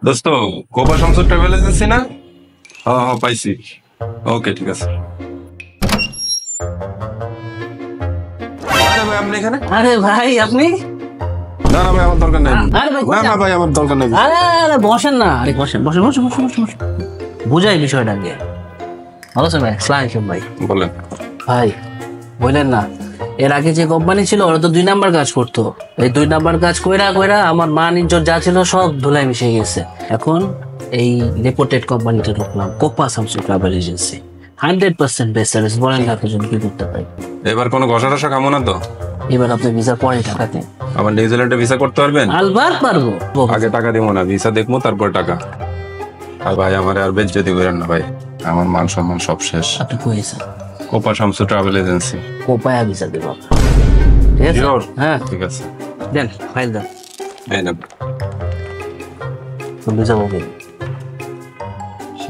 দোস্ত, Copa Shamsur travel agency না? হ্যাঁ হ্যাঁ, পাইছি। ওকে, ঠিক আছে। আরে ভাই, আপনি এখানে? আরে ভাই আপনি? না না ভাই, আমার দরকার নাই। আরে ভাই, না না ভাই, আমার দরকার নাই। আরে আরে বসেন না, আরে বসেন বসেন বসেন বসেন বসেন বসেন। বুঝাই বিষয়টা আগে। ভালো আছেন ভাই? আসসালামু আলাইকুম ভাই। বলেন। ভাই বললেন না, এর আগে যে কোম্পানি ছিল ওরা তো 2 নাম্বার কাজ করতো। এই 2 নাম্বার কাজ কইরা কইরা আমার মান ইজ্জত যা ছিল সব ধুলাই মিশে গেছে। এখন এই রেপুটেড কোম্পানিতে ঢুকলাম, Copa Shamsu travel agency. 100% best service. বলেন আপনার জন্য কি করতে পারি? এবার কোনো ঘষা টসা খাবো না তো? এবার আপনি ভিসা পরে টাকা দেন। আবার নিউজিল্যান্ডে ভিসা করতে পারবেন? আলবার পারবো। আগে টাকা দিব না, ভিসা দেখবো তারপর টাকা। আর ভাই, আমার আর বেজ্জতি করেন না ভাই, আমার মান সম্মান সব শেষ। আপনি কইছেন কোপা শামসু ট্রাভেল এজেন্সি। কোপায়া ভিসা দেব। ঠিক আছে? Sure? হ্যাঁ ঠিক আছে। দেন, ফাইল দেন। এই নেন। ভিসা হবে,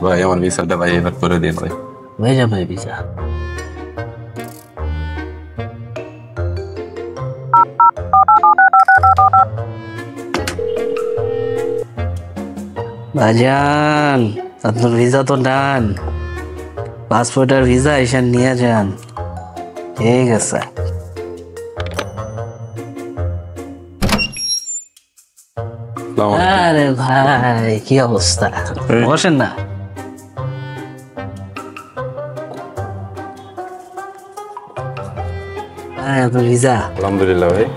ভাই আমার ভিসাটা ভাই এবার করে দিন ভাই। হয়ে যাবে ভিসা। ভাইজান, আপনার ভিসা তো ডান। পাসপোর্ট আর ভিসা এসে নিয়ে যান। ঠিক আছে। আসসালামু আলাইকুম। আরে ভাই, কি অবস্থা? বসেন না। হ্যাঁ, আপনার ভিসা। আলহামদুলিল্লাহ ভাই।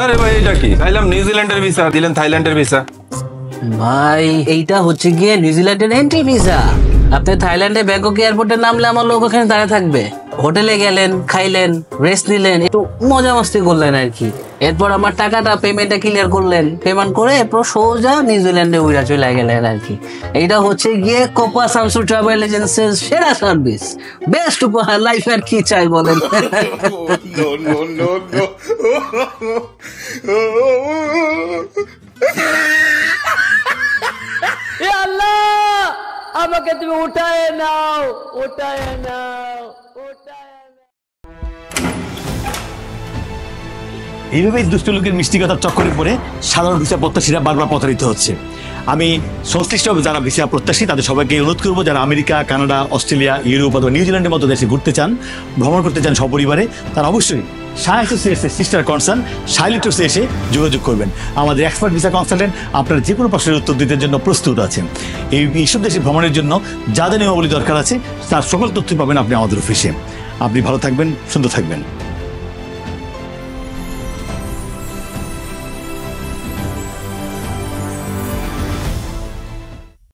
আরে ভাই, এটা কি? চাইলাম নিউজিল্যান্ডের ভিসা, দিলেন থাইল্যান্ডের ভিসা। ভাই এইটা হচ্ছে গিয়ে নিউজিল্যান্ডের এন্ট্রি ভিসা। আপনি থাইল্যান্ডে ব্যাংকক এয়ারপোর্টে নামলে আমার লোক ওখানে দাঁড়িয়ে থাকবে। হোটেলে গেলেন, খাইলেন, রেস্ট নিলেন, একটু মজা মস্তি করলেন আর কি। এরপর আমার টাকাটা পেমেন্টটা ক্লিয়ার করলেন, পেমেন্ট করে এরপর সোজা নিউজিল্যান্ডে উড়া চলে গেলেন আর কি। এইটা হচ্ছে গিয়ে কোপা শামসু ট্রাভেল এজেন্সির সেরা সার্ভিস, বেস্ট উপহার। লাইফ আর কি চাই বলেন? No, no, no, no. এ আল্লাহ, আমাকে তুমি উঠায় নাও, উঠায় নাও, উঠায় নাও। এইভাবে দুষ্ট লোকের মিষ্টি কথার চক্করে পড়ে সাধারণ ভিসা প্রত্যাশীরা বারবার প্রতারিত হচ্ছে। আমি সংশ্লিষ্ট যারা ভিসা প্রত্যাশী তাদের সবাইকে অনুরোধ করবো, যারা আমেরিকা, কানাডা, অস্ট্রেলিয়া, ইউরোপ অথবা নিউজিল্যান্ডের মতো দেশে ঘুরতে চান, ভ্রমণ করতে চান সপরিবারে, তারা অবশ্যই সিস্টার কনসার্ন শাইলিটোসে এসে যোগাযোগ করবেন। আমাদের এক্সপার্ট ভিসা কনসালটেন্ট আপনার যে কোনো প্রশ্নের উত্তর দিতে জন্য প্রস্তুত আছেন। এইসব দেশে ভ্রমণের জন্য যা যা নিয়মাবলী দরকার আছে তার সকল তথ্য পাবেন আপনি আমাদের অফিসে। আপনি ভালো থাকবেন, সুন্দর থাকবেন।